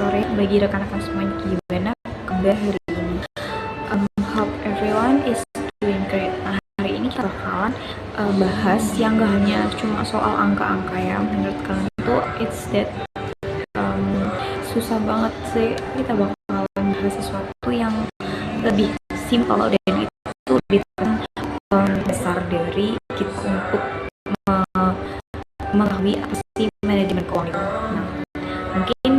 sore bagi rekan-rekan semuanya, gimana kabar hari ini? Hope everyone is doing great. Nah, hari ini kita bakalan bahas yang gak hanya cuma soal angka-angka ya. Menurut kalian itu it's that susah banget sih. Kita bakalan bahas sesuatu yang lebih simpel dan itu lebih besar dari kita untuk mengetahui apa sih manajemen keuangan itu. Nah, mungkin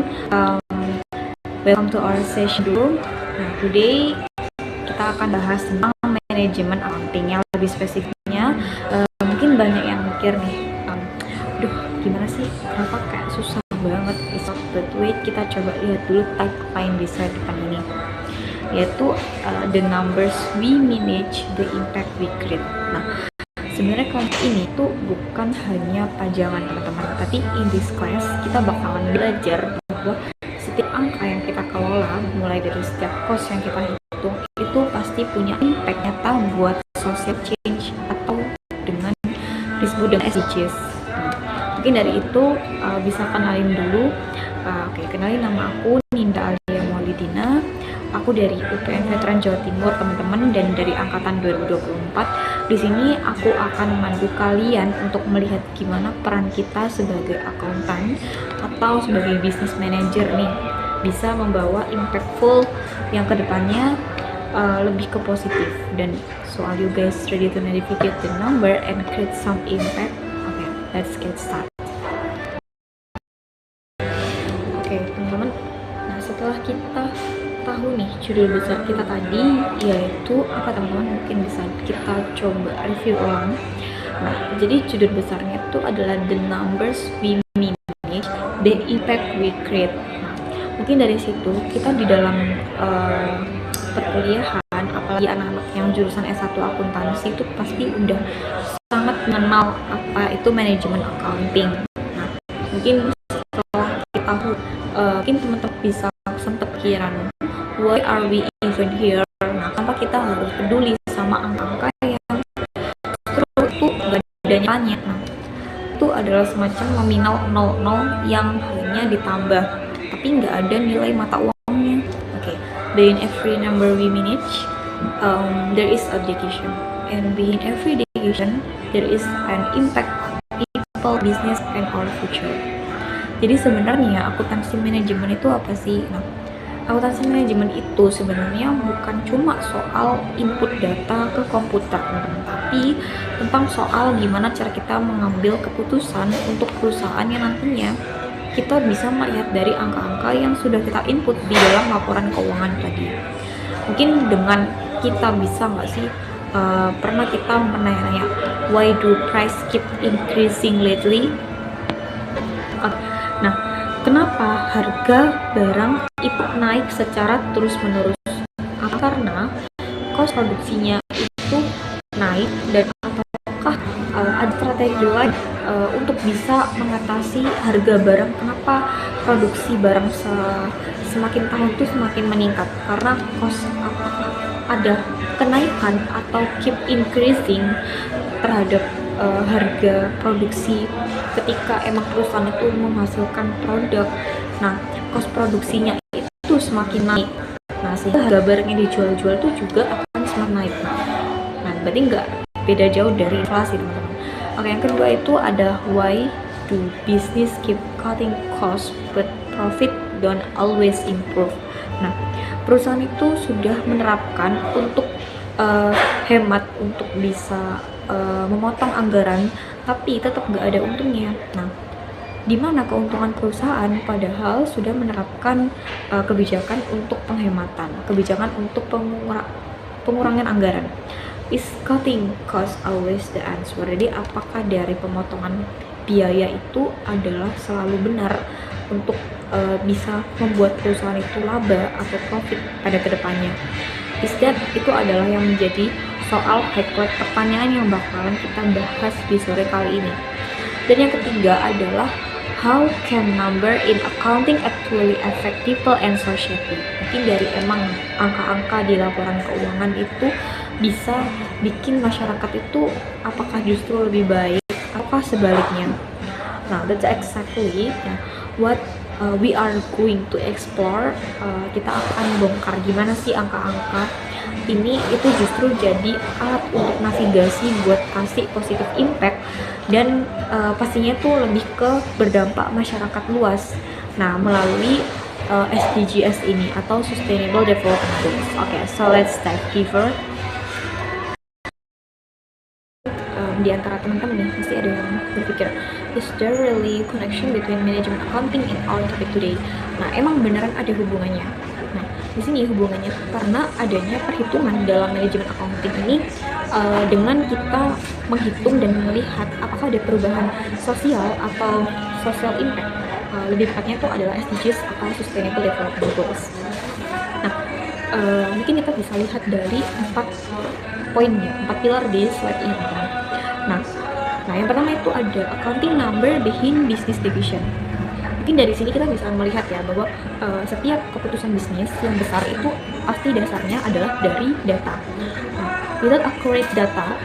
welcome to our session dulu. Nah, today kita akan bahas tentang manajemen accounting. Yang lebih spesifiknya, mungkin banyak yang mikir nih, aduh gimana sih, kenapa kayak susah banget. But wait, kita coba lihat dulu tag apa yang bisa depan ini, yaitu the numbers we manage, the impact we create. Nah, sebenarnya kelas ini tuh bukan hanya pajangan teman-teman, tapi in this class kita bakalan belajar bahwa setiap angka yang kita kelola, mulai dari setiap cost yang kita hitung, itu pasti punya impact nyata buat social change atau dengan disebut dengan SDGs. Mungkin dari itu bisa kenalin dulu. Oke, kenalin, nama aku Ninda Alia Maulidina. Aku dari UPN Veteran Jawa Timur, teman-teman, dan dari angkatan 2024. Di sini aku akan memandu kalian untuk melihat gimana peran kita sebagai akuntan atau sebagai business manager nih bisa membawa impactful yang kedepannya lebih ke positif. Dan so are you guys ready to navigate the number and create some impact? Okay, let's get started. Oke, teman-teman. Nah, setelah kita tahu nih judul besar kita tadi, yaitu apa teman-teman, mungkin bisa kita coba review ulang. Nah, jadi judul besarnya itu adalah the numbers we manage, the impact we create. Nah, mungkin dari situ kita di dalam perkuliahan, apalagi anak-anak yang jurusan S1 akuntansi itu pasti udah sangat mengenal apa itu manajemen accounting. Nah, mungkin setelah kita tahu, mungkin teman-teman bisa sempat pikiran, why are we even here? Nah, kenapa kita harus peduli sama angka-angka yang terus itu gak ada nilainya? Nah, itu adalah semacam nominal 00 yang hanya ditambah, tapi nggak ada nilai mata uangnya. Okay. Behind every number we manage, there is a dedication, and behind every dedication, there is an impact on people, business, and our future. Jadi sebenarnya akuntansi manajemen itu apa sih? Nah, akuntansi manajemen itu sebenarnya bukan cuma soal input data ke komputer, tapi tentang soal gimana cara kita mengambil keputusan untuk perusahaan yang nantinya kita bisa melihat dari angka-angka yang sudah kita input di dalam laporan keuangan tadi. Mungkin dengan kita bisa nggak sih, pernah kita menanya, why do price keep increasing lately? Nah, kenapa harga barang itu naik secara terus-menerus? Karena cost produksinya itu naik, dan apakah ada strategi lain untuk bisa mengatasi harga barang? Kenapa produksi barang semakin tahun itu semakin meningkat? Karena cost ada kenaikan atau keep increasing terhadap harga produksi ketika emang perusahaan itu menghasilkan produk. Nah, cost produksinya itu semakin naik. Nah, sehingga harga barang yang dijual-jual itu juga akan semakin naik. Nah, berarti nggak beda jauh dari inflasi, teman-teman. Oke, yang kedua itu ada why do business keep cutting cost but profit don't always improve. Nah, perusahaan itu sudah menerapkan untuk hemat, untuk bisa memotong anggaran, tapi tetap nggak ada untungnya. Nah, di mana keuntungan perusahaan padahal sudah menerapkan kebijakan untuk penghematan, kebijakan untuk pengurangan anggaran? Is cutting cost always the answer? Jadi apakah dari pemotongan biaya itu adalah selalu benar untuk bisa membuat perusahaan itu laba atau profit pada kedepannya? Itu adalah yang menjadi soal highlight pertanyaan yang bakalan kita bahas di sore kali ini. Dan yang ketiga adalah how can number in accounting actually affect people and society? Mungkin dari emang angka-angka di laporan keuangan itu bisa bikin masyarakat itu apakah justru lebih baik, apakah sebaliknya? Nah, that's exactly what we are going to explore, kita akan bongkar gimana sih angka-angka ini itu justru jadi alat untuk navigasi buat kasih positive impact dan pastinya tuh lebih ke berdampak masyarakat luas. Nah, melalui SDGs ini atau Sustainable Development Goals. Oke, so let's dive deeper. Di antara teman-teman nih pasti ada yang berpikir, is there really connection between management accounting and our topic today? Nah, emang beneran ada hubungannya. Nah, di sini hubungannya karena adanya perhitungan dalam manajemen accounting ini dengan kita menghitung dan melihat apakah ada perubahan sosial atau social impact. Lebih tepatnya itu adalah SDGs atau Sustainable Development Goals. Nah, mungkin kita bisa lihat dari 4 poinnya, 4 pilar di slide ini. Nah, yang pertama itu ada accounting number behind business division. Mungkin dari sini kita bisa melihat ya bahwa setiap keputusan bisnis yang besar itu pasti dasarnya adalah dari data. Nah, without accurate data,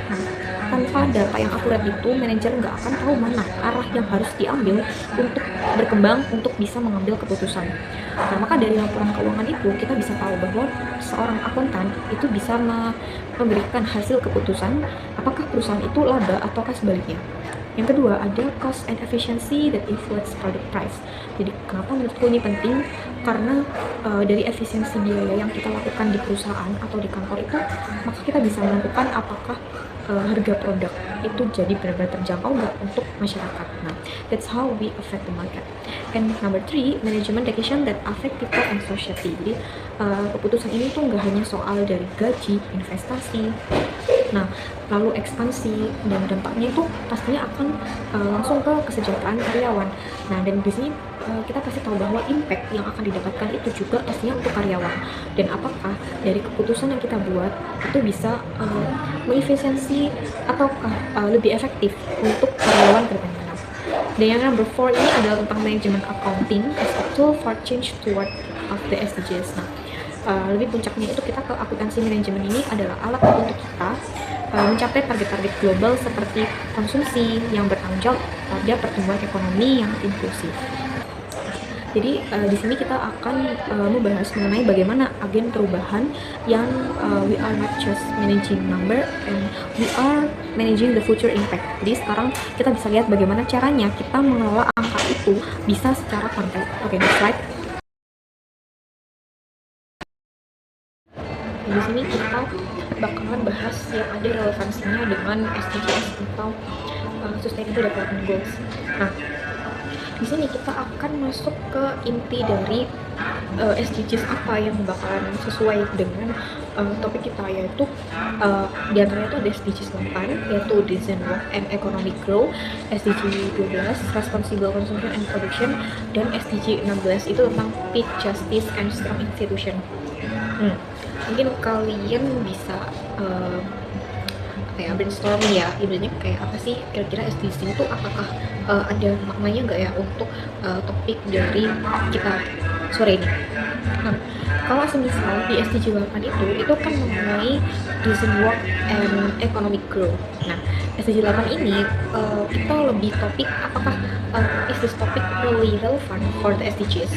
tanpa data yang akurat itu manajer nggak akan tahu mana arah yang harus diambil untuk berkembang untuk bisa mengambil keputusan. Nah, maka dari laporan keuangan itu kita bisa tahu bahwa seorang akuntan itu bisa memberikan hasil keputusan apakah perusahaan itu laba ataukah sebaliknya. Yang kedua ada cost and efficiency that influence product price. Jadi kenapa menurutku ini penting? Karena dari efisiensi biaya yang kita lakukan di perusahaan atau di kantor itu, maka kita bisa menentukan apakah harga produk itu jadi benar-benar terjangkau nggak untuk masyarakat. Nah, that's how we affect the market. And number 3, management decision that affect people and society. Jadi keputusan ini tuh nggak hanya soal dari gaji, investasi, nah lalu ekspansi dan dampaknya itu pastinya akan langsung ke kesejahteraan karyawan. Nah, dan di sini kita pasti tahu bahwa impact yang akan didapatkan itu juga pastinya untuk karyawan, dan apakah dari keputusan yang kita buat itu bisa mengefisiensi ataukah lebih efektif untuk karyawan ke depannya. Dan yang number 4 ini adalah tentang management accounting as a tool for change toward of the SDGs. Nah, lebih puncaknya itu kita ke akuntansi manajemen ini adalah alat untuk kita mencapai target-target global seperti konsumsi yang bertanggung jawab pada pertumbuhan ekonomi yang inklusif. Jadi di sini kita akan membahas mengenai bagaimana agen perubahan yang we are not just managing number and we are managing the future impact. Jadi sekarang kita bisa lihat bagaimana caranya kita mengelola angka itu bisa secara konten. Oke, next slide. Di sini kita bakalan bahas yang ada relevansinya dengan SDGs atau Sustainable Development Goals. Nah, di sini kita akan masuk ke inti dari SDGs apa yang bakalan sesuai dengan topik kita, yaitu di antaranya itu ada SDGs 8 yaitu Decent Work and Economic Growth, SDG 12 Responsible Consumption and Production, dan SDG 16 itu tentang Peace, Justice, and Strong Institution. Mungkin kalian bisa kayak brainstorming ya, ibaratnya kayak apa sih kira-kira SDG itu, apakah ada maknanya nggak ya untuk topik dari kita sore ini. Nah, kalau semisal di SDG 8 itu kan mengenai decent work and economic growth. Nah, SDG 8 ini kita lebih topik apakah is this topic really relevant for the SDGs?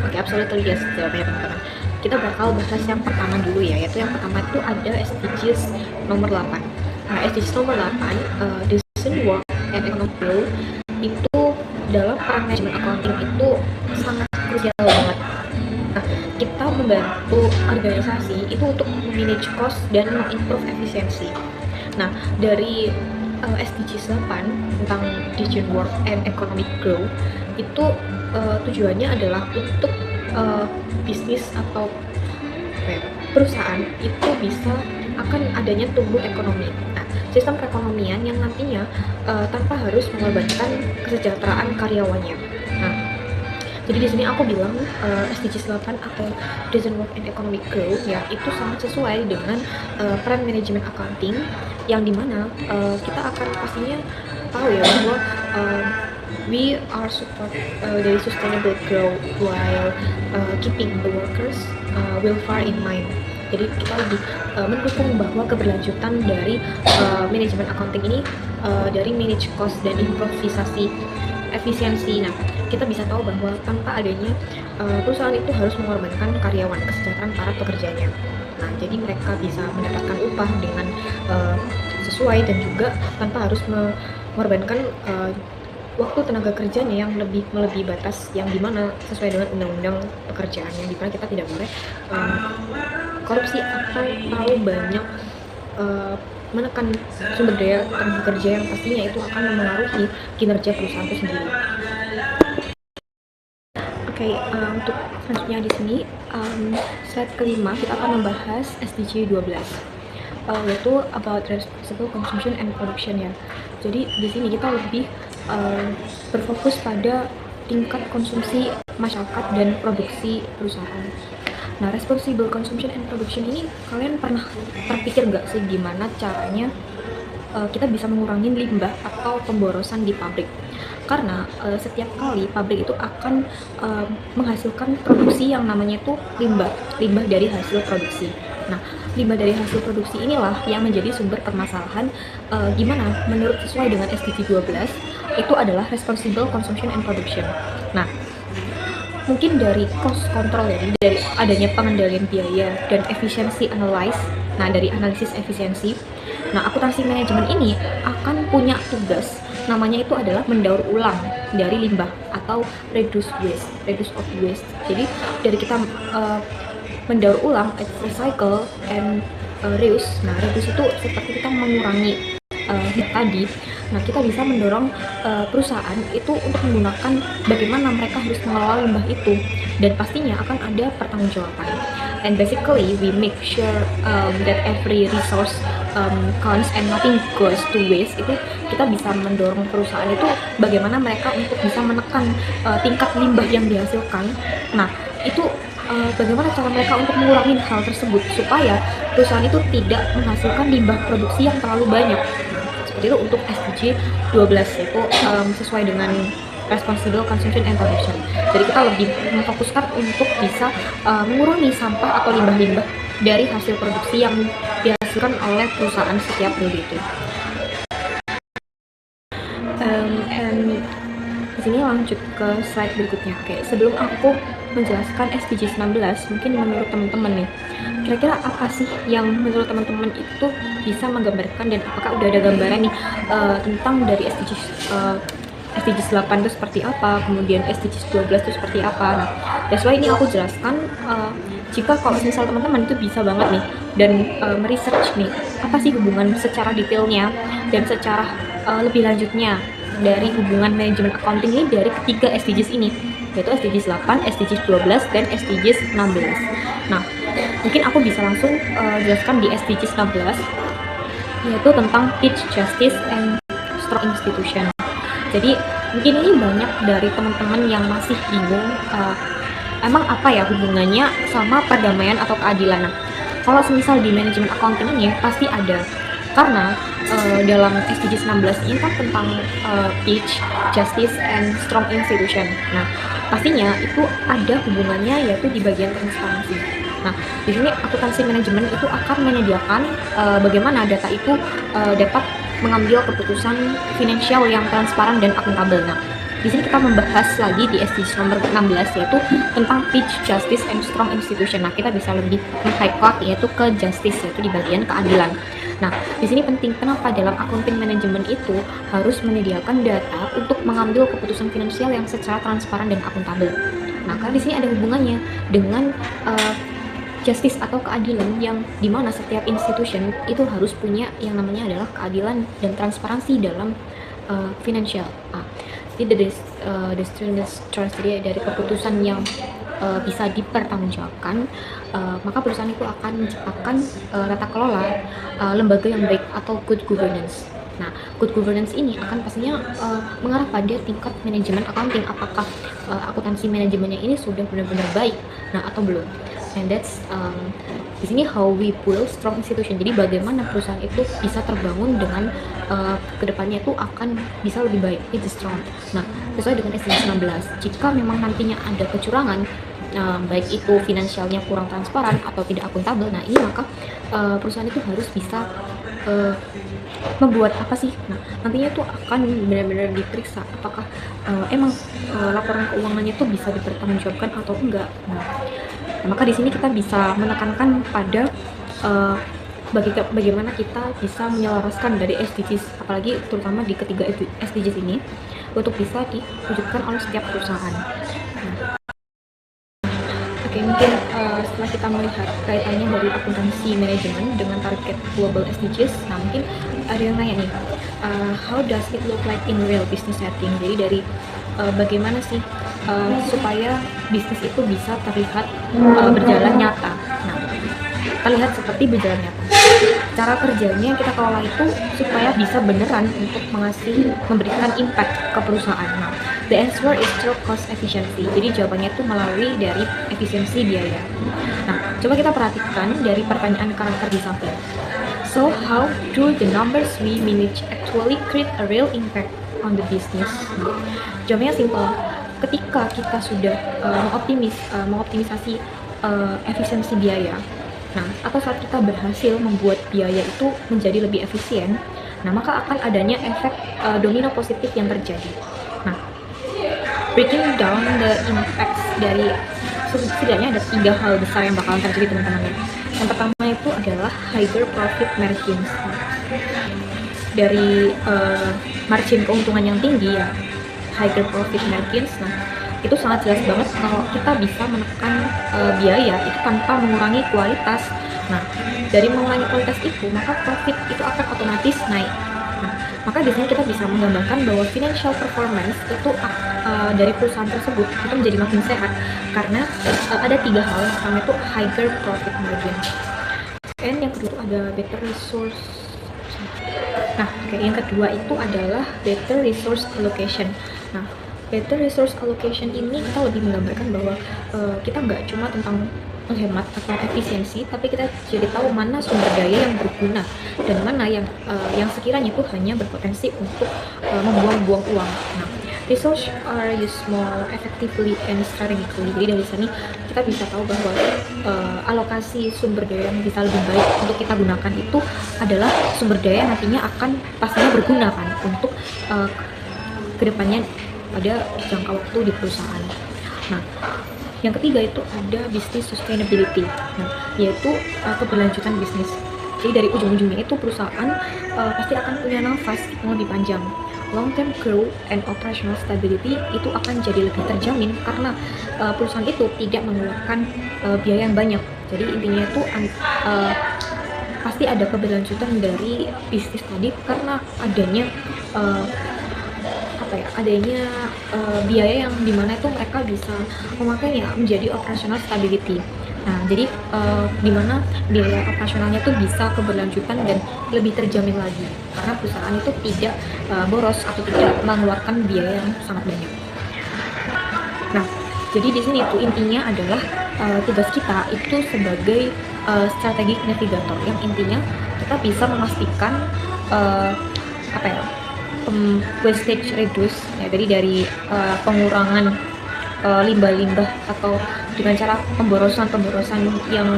Oke, absolutely yes, jawabannya teman-teman. Kita bakal bahas yang pertama dulu ya, yaitu yang pertama itu ada SDGs nomor 8. Nah, SDGs nomor 8 decent work and economic growth itu dalam peran manajemen accounting itu sangat krusial banget. Nah, kita membantu organisasi itu untuk manage cost dan mengimprove efisiensi. Nah, dari SDGs 8 tentang decent work and economic growth itu tujuannya adalah untuk bisnis atau perusahaan itu bisa akan adanya tumbuh ekonomi. Nah, sistem perekonomian yang nantinya tanpa harus mengorbankan kesejahteraan karyawannya. Nah, jadi di sini aku bilang SDGs 8 atau Decent Work and Economic Growth ya itu sangat sesuai dengan peran manajemen accounting, yang dimana kita akan pastinya tahu ya bahwa we are support dari sustainable growth while keeping the workers welfare in mind. Jadi kita lebih mendukung bahwa keberlanjutan dari manajemen accounting ini dari manage cost dan improvisasi efisiensi. Nah, kita bisa tahu bahwa tanpa adanya perusahaan itu harus mengorbankan karyawan, kesejahteraan para pekerjanya. Nah, jadi mereka bisa mendapatkan upah dengan sesuai dan juga tanpa harus mengorbankan waktu tenaga kerjanya yang lebih melebihi batas yang dimana sesuai dengan undang-undang pekerjaan yang dimana kita tidak boleh korupsi atau terlalu banyak menekan sumber daya tenaga kerja yang pastinya itu akan memengaruhi kinerja perusahaan itu sendiri. Oke, untuk selanjutnya di sini slide kelima kita akan membahas SDG 12 yaitu about responsible consumption and production ya. Jadi di sini kita lebih berfokus pada tingkat konsumsi masyarakat dan produksi perusahaan. Nah, responsible consumption and production ini kalian pernah terpikir nggak sih gimana caranya kita bisa mengurangi limbah atau pemborosan di pabrik? Karena setiap kali pabrik itu akan menghasilkan produksi yang namanya itu limbah dari hasil produksi. Nah, limbah dari hasil produksi inilah yang menjadi sumber permasalahan gimana menurut sesuai dengan SDG 12 itu adalah responsible consumption and production. Nah, mungkin dari cost control ya, dari adanya pengendalian biaya dan efisiensi analyze. Nah, dari analisis efisiensi, nah akuntansi manajemen ini akan punya tugas namanya itu adalah mendaur ulang dari limbah atau reduce of waste. Jadi dari kita mendaur ulang, recycle and reuse. Nah, reduce itu seperti kita mengurangi tadi. Nah, kita bisa mendorong perusahaan itu untuk menggunakan bagaimana mereka harus mengelola limbah itu, dan pastinya akan ada pertanggungjawaban. And basically we make sure that every resource counts and nothing goes to waste. Itu kita bisa mendorong perusahaan itu bagaimana mereka untuk bisa menekan tingkat limbah yang dihasilkan. Nah, itu bagaimana cara mereka untuk mengurangi hal tersebut supaya perusahaan itu tidak menghasilkan limbah produksi yang terlalu banyak. Seperti itu untuk SDG 12 itu sesuai dengan responsible consumption and production. Jadi kita lebih memfokuskan untuk bisa mengurangi sampah atau limbah-limbah dari hasil produksi yang dihasilkan oleh perusahaan setiap periode itu. And di sini lanjut ke slide berikutnya. Oke, sebelum aku menjelaskan SDG 19, mungkin menurut teman-teman nih, kira-kira apa sih yang menurut teman-teman itu bisa menggambarkan, dan apakah udah ada gambaran nih tentang dari SDGs 8 itu seperti apa, kemudian SDGs 12 itu seperti apa. Nah, that's why ini aku jelaskan jika kalau misal teman-teman itu bisa banget nih dan meresearch nih apa sih hubungan secara detailnya dan secara lebih lanjutnya dari hubungan manajemen accounting ini dari ketiga SDGs ini, yaitu SDGs 8, SDGs 12, dan SDGs 16. Nah, mungkin aku bisa langsung jelaskan di SDGs 16, yaitu tentang peace, justice, and strong institution. Jadi mungkin ini banyak dari teman-teman yang masih bingung emang apa ya hubungannya sama perdamaian atau keadilan. Nah, kalau semisal di manajemen accounting ini pasti ada, karena dalam SDGs 16 ini kan tentang peace, justice, and strong institution. Nah, pastinya itu ada hubungannya yaitu di bagian transparansi. Nah, di sini akuntansi manajemen itu akan menyediakan bagaimana data itu dapat mengambil keputusan finansial yang transparan dan akuntabel. Nah, di sini kita membahas lagi di SDGs nomor 16 yaitu tentang peace, justice, and strong institution. Nah, kita bisa lebih meng-highlight yaitu ke justice, yaitu di bagian keadilan. Nah, di sini penting kenapa dalam accounting manajemen itu harus menyediakan data untuk mengambil keputusan finansial yang secara transparan dan akuntabel. Nah, karena di sini ada hubungannya dengan justice atau keadilan yang dimana setiap institution itu harus punya yang namanya adalah keadilan dan transparansi dalam finansial. Jadi transparansi dari keputusan yang bisa dipertanggungjawabkan, maka perusahaan itu akan menciptakan tata kelola lembaga yang baik atau good governance. Nah, good governance ini akan pastinya mengarah pada tingkat manajemen accounting, apakah akuntansi manajemennya ini sudah benar-benar baik, nah atau belum. And that's di sini how we build strong institution. Jadi bagaimana perusahaan itu bisa terbangun dengan kedepannya itu akan bisa lebih baik, it's strong. Nah, sesuai dengan SDGs 16, jika memang nantinya ada kecurangan, baik itu finansialnya kurang transparan atau tidak akuntabel, nah ini maka perusahaan itu harus bisa membuat apa sih. Nah, nantinya tuh akan benar-benar diperiksa apakah emang laporan keuangannya tuh bisa dipertanggungjawabkan atau enggak. Nah, maka di sini kita bisa menekankan pada bagaimana kita bisa menyelaraskan dari SDGs, apalagi terutama di ketiga SDGs ini untuk bisa diwujudkan oleh setiap perusahaan. Nah, oke, mungkin setelah kita melihat kaitannya dari akuntansi manajemen dengan target global SDGs, nah mungkin ada yang nanya nih, how does it look like in real business setting? Jadi dari bagaimana sih supaya bisnis itu bisa terlihat berjalan nyata. Nah, terlihat seperti berjalan nyata. Cara kerjanya yang kita kelola itu supaya bisa beneran untuk memberikan impact ke perusahaan. Nah, the answer is through cost efficiency. Jadi jawabannya itu melalui dari efisiensi biaya. Nah, coba kita perhatikan dari pertanyaan karakter di samping. So, how do the numbers we manage actually create a real impact on the business? Nah, jawabannya simpel. Ketika kita sudah mengoptimisasi efisiensi biaya, nah, atau saat kita berhasil membuat biaya itu menjadi lebih efisien, nah maka akan adanya efek domino positif yang terjadi. Nah, breaking down the impacts dari setidaknya ada 3 hal besar yang bakalan terjadi, teman-teman. Yang pertama itu adalah higher profit margins. Dari margin keuntungan yang tinggi ya, higher profit margins. Nah, itu sangat jelas banget kalau kita bisa menekan biaya itu tanpa mengurangi kualitas. Nah, dari mengurangi kualitas itu, maka profit itu akan otomatis naik. Nah, maka di sini kita bisa menggambarkan bahwa financial performance itu dari perusahaan tersebut itu menjadi makin sehat karena ada 3 hal. Yang pertama itu higher profit margin, and yang kedua itu ada better resource. Nah, yang kedua itu adalah better resource allocation. Nah, better resource allocation ini kita lebih menggambarkan bahwa kita nggak cuma tentang menghemat atau efisiensi, tapi kita jadi tahu mana sumber daya yang berguna dan mana yang sekiranya itu hanya berpotensi untuk membuang-buang uang. Nah, resource are used more effectively and strategically. Jadi dari sini kita bisa tahu bahwa alokasi sumber daya yang bisa lebih baik untuk kita gunakan itu adalah sumber daya yang nantinya akan pastinya berguna kan untuk kedepannya pada jangka waktu di perusahaan. Nah, yang ketiga itu ada business sustainability, nah, yaitu keberlanjutan bisnis. Jadi dari ujung-ujungnya itu perusahaan pasti akan punya nafas yang lebih panjang. Long term growth and operational stability itu akan jadi lebih terjamin karena perusahaan itu tidak mengeluarkan biaya yang banyak. Jadi intinya itu pasti ada keberlanjutan dari bisnis tadi karena adanya biaya yang dimana itu mereka bisa memakainya menjadi operational stability. Nah, jadi dimana biaya operasionalnya itu bisa keberlanjutan dan lebih terjamin lagi karena perusahaan itu tidak boros atau tidak mengeluarkan biaya yang sangat banyak. Nah, jadi di sini tuh intinya adalah tugas kita itu sebagai strategic navigator yang intinya kita bisa memastikan wastage reduce ya, dari pengurangan limbah-limbah atau dengan cara pemborosan yang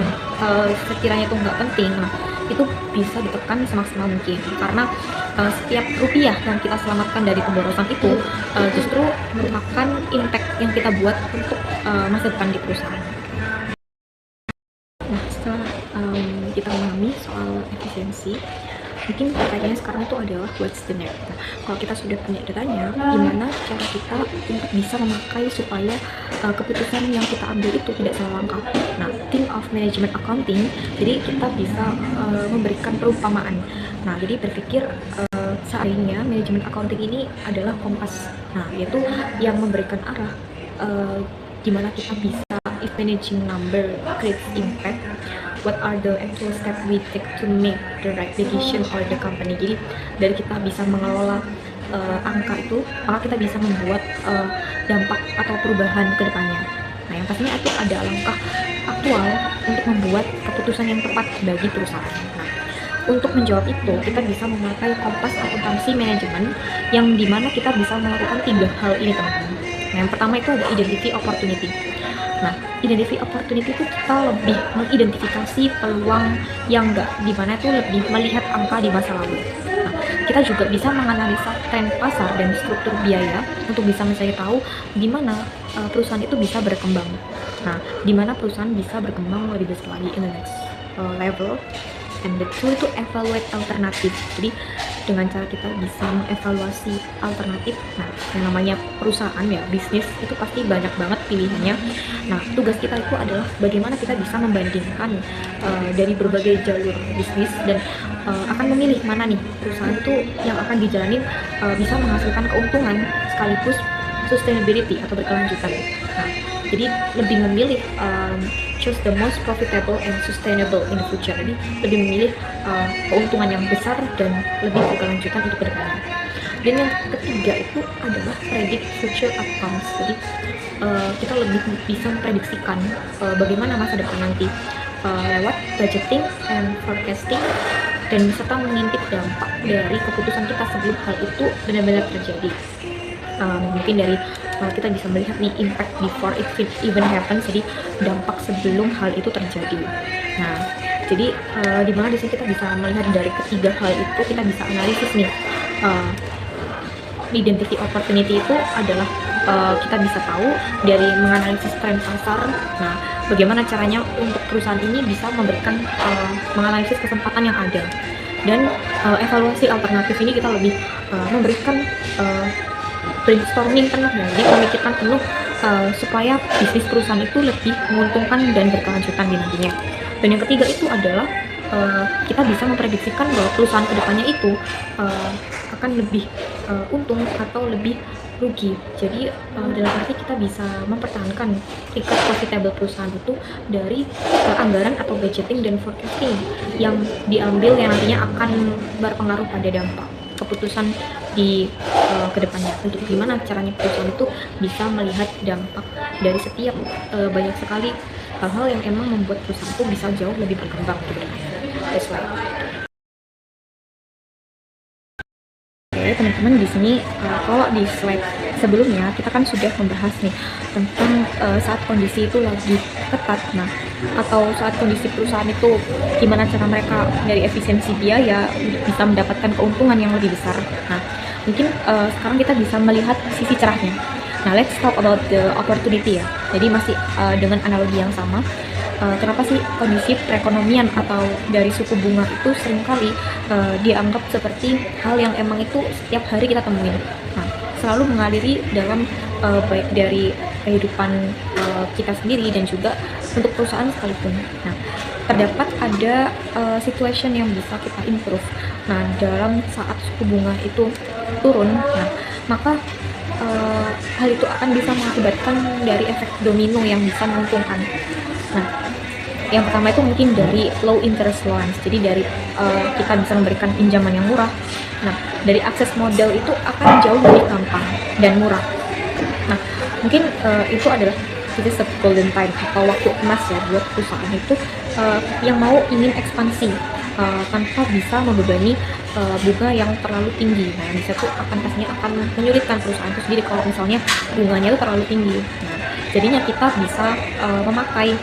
sekiranya itu nggak penting. Nah, itu bisa ditekan semaksimal mungkin karena setiap rupiah yang kita selamatkan dari pemborosan itu justru merupakan impact yang kita buat untuk masa depan di perusahaan. Nah, setelah kita memahami soal efisiensi, mungkin pertanyaannya sekarang itu adalah what's the next. Nah, kalau kita sudah punya datanya, gimana cara kita untuk bisa memakai supaya keputusan yang kita ambil itu tidak salah langkah. Nah, think of management accounting, jadi kita bisa memberikan perumpamaan. Nah, jadi berpikir seandainya manajemen accounting ini adalah kompas, nah yaitu yang memberikan arah gimana kita bisa, if managing number creates impact, what are the actual steps we take to make the right decision for the company. Jadi dari kita bisa mengelola angka itu, maka kita bisa membuat dampak atau perubahan ke depannya. Nah, yang pastinya itu ada langkah aktual untuk membuat keputusan yang tepat bagi perusahaan. Nah, untuk menjawab itu, kita bisa memakai kompas akuntansi manajemen yang dimana kita bisa melakukan 3 hal ini, teman-teman. Nah, yang pertama itu ada identity opportunity. Nah, identity opportunity itu kita lebih mengidentifikasi peluang yang enggak, di mana itu lebih melihat angka di masa lalu. Nah, kita juga bisa menganalisa tren pasar dan struktur biaya untuk bisa mencari tahu di mana perusahaan itu bisa berkembang. Nah, di mana perusahaan bisa berkembang lebih besar lagi in the next level. And the tool to evaluate alternatif. Jadi dengan cara kita bisa mengevaluasi alternatif, nah yang namanya perusahaan ya, bisnis itu pasti banyak banget pilihannya. Nah, tugas kita itu adalah bagaimana kita bisa membandingkan dari berbagai jalur bisnis dan akan memilih mana nih perusahaan itu yang akan dijalanin bisa menghasilkan keuntungan sekaligus sustainability atau berkelanjutan. Nah, jadi lebih memilih choose the most profitable and sustainable in the future. Jadi lebih memilih keuntungan yang besar dan lebih berkelanjutan untuk kedepannya. Dan yang ketiga itu adalah predict future outcomes. Jadi kita lebih bisa memprediksikan bagaimana masa depan nanti lewat budgeting and forecasting, dan serta mengintip dampak dari keputusan kita sebelum hal itu benar-benar terjadi. Mungkin dari kita bisa melihat nih impact before it even happens, jadi dampak sebelum hal itu terjadi. Nah, jadi di mana di sini kita bisa melihat dari ketiga hal itu, kita bisa analisis nih. Identity opportunity itu adalah kita bisa tahu dari menganalisis tren pasar. Nah, bagaimana caranya untuk perusahaan ini bisa memberikan menganalisis kesempatan yang ada, dan evaluasi alternatif ini kita lebih memberikan brainstorming penuh ya, jadi memikirkan penuh supaya bisnis perusahaan itu lebih menguntungkan dan berkelanjutan di nantinya. Dan yang ketiga itu adalah kita bisa memprediksikan bahwa perusahaan kedepannya itu akan lebih untung atau lebih rugi. Jadi dalam arti kita bisa mempertahankan tingkat profitable perusahaan itu dari anggaran atau budgeting dan forecasting yang diambil, yang nantinya akan berpengaruh pada dampak keputusan di kedepannya, untuk gimana caranya perusahaan itu bisa melihat dampak dari setiap banyak sekali hal-hal yang emang membuat perusahaan itu bisa jauh lebih berkembang ke depannya. That's why. Oke teman-teman, di sini kalau di slide sebelumnya kita kan sudah membahas nih tentang saat kondisi itu lagi ketat, nah atau saat kondisi perusahaan itu gimana cara mereka dari efisiensi biaya untuk bisa mendapatkan keuntungan yang lebih besar. Nah, mungkin sekarang kita bisa melihat sisi cerahnya. Nah, let's talk about the opportunity ya. Jadi masih dengan analogi yang sama. Kenapa sih kondisi perekonomian atau dari suku bunga itu seringkali dianggap seperti hal yang emang itu setiap hari kita temuin. Nah, selalu mengaliri dalam baik dari kehidupan kita sendiri dan juga untuk perusahaan sekalipun. Nah, terdapat ada situation yang bisa kita improve. Nah, dalam saat suku bunga itu turun, nah maka hal itu akan bisa mengakibatkan dari efek domino yang bisa menguntungkan. Nah, yang pertama itu mungkin dari low interest loans. Jadi dari kita bisa memberikan pinjaman yang murah. Nah, dari akses modal itu akan jauh lebih gampang dan murah. Nah, mungkin itu adalah kita golden time atau waktu emas ya buat perusahaan itu yang mau ingin ekspansi tanpa bisa membebani bunga yang terlalu tinggi. Nah, bisa tuh pastinya akan menyulitkan perusahaan itu sendiri kalau misalnya bunganya itu terlalu tinggi. Nah, jadinya kita bisa memakai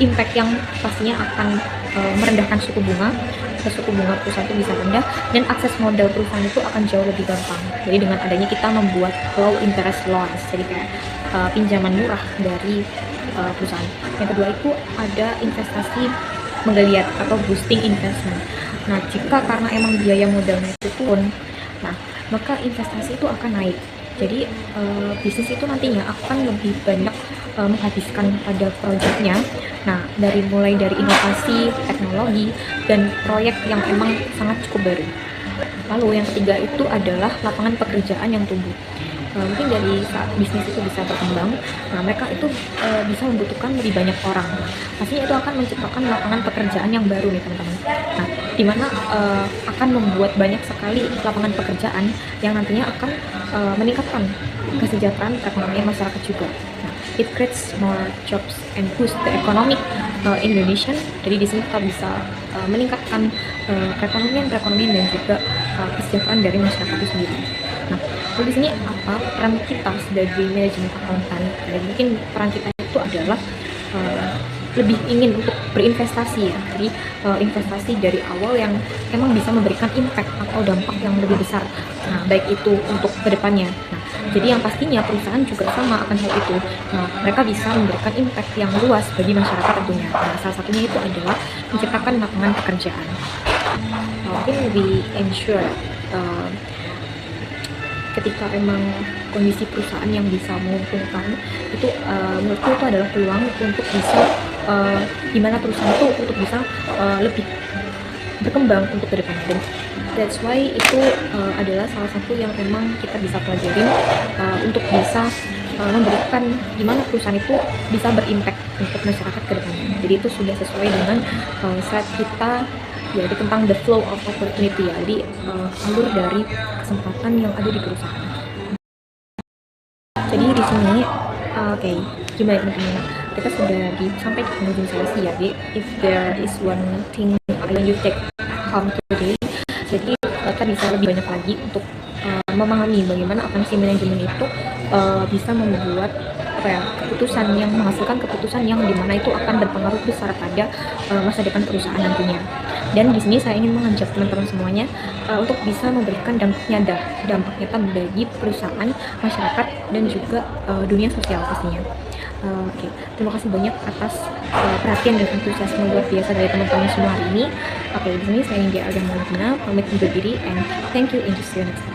impact yang pastinya akan merendahkan suku bunga perusahaan itu bisa rendah, dan akses modal perusahaan itu akan jauh lebih gampang. Jadi dengan adanya kita membuat low interest loans, jadi kayak pinjaman murah dari perusahaan. Yang kedua itu ada investasi menggeliat atau boosting investment. Nah, jika karena emang biaya modalnya itu turun, nah maka investasi itu akan naik. Jadi bisnis itu nantinya akan lebih banyak menghabiskan pada proyeknya. Nah, mulai dari inovasi, teknologi, dan proyek yang emang sangat cukup baru. Lalu yang ketiga itu adalah lapangan pekerjaan yang tumbuh. Mungkin dari saat bisnis itu bisa berkembang, nah mereka itu bisa membutuhkan lebih banyak orang. Pastinya itu akan menciptakan lapangan pekerjaan yang baru nih teman-teman. Nah, dimana akan membuat banyak sekali lapangan pekerjaan yang nantinya akan meningkatkan kesejahteraan perekonomian masyarakat juga. Nah, it creates more jobs and boost the economic Indonesia. Jadi di sini kita bisa meningkatkan perekonomian dan juga kesejahteraan dari masyarakat itu sendiri. Nah, Lalu di sini apa peran kita sebagai manajemen akuntan? Ya, mungkin peran kita itu adalah lebih ingin untuk berinvestasi ya. Jadi investasi dari awal yang emang bisa memberikan impact atau dampak yang lebih besar. Nah, baik itu untuk kedepannya. Nah, jadi yang pastinya perusahaan juga sama akan hal itu. Nah, mereka bisa memberikan impact yang luas bagi masyarakat tentunya. Nah, salah satunya itu adalah menciptakan lapangan pekerjaan. Mungkin we ensure ketika emang kondisi perusahaan yang bisa menguntungkan itu menurutku itu adalah peluang untuk bisa gimana perusahaan itu untuk bisa lebih berkembang untuk kedepannya. Dan that's why itu adalah salah satu yang memang kita bisa pelajarin untuk bisa memberikan gimana perusahaan itu bisa berimpact untuk masyarakat kedepannya. Jadi itu sudah sesuai dengan slide kita, yaitu tentang the flow of opportunity ya. Jadi alur dari kesempatan yang ada di perusahaan. Jadi di sini oke, gimana teman-teman? Kita sudah sampai di penghujung sesi ya. Jadi if there is one thing I want you take home today, jadi kita bisa lebih banyak lagi untuk memahami bagaimana akuntansi manajemen itu bisa membuat keputusan yang menghasilkan keputusan yang dimana itu akan berpengaruh besar pada masa depan perusahaan nantinya. Dan di sini saya ingin mengajak teman-teman semuanya untuk bisa memberikan dampak nyata bagi perusahaan, masyarakat, dan juga dunia sosial pastinya. Oke, terima kasih banyak atas perhatian dan antusiasme luar biasa dari teman-teman semua hari ini. Oke, di sini saya India Agama pamit undur diri, and thank you and see you next time.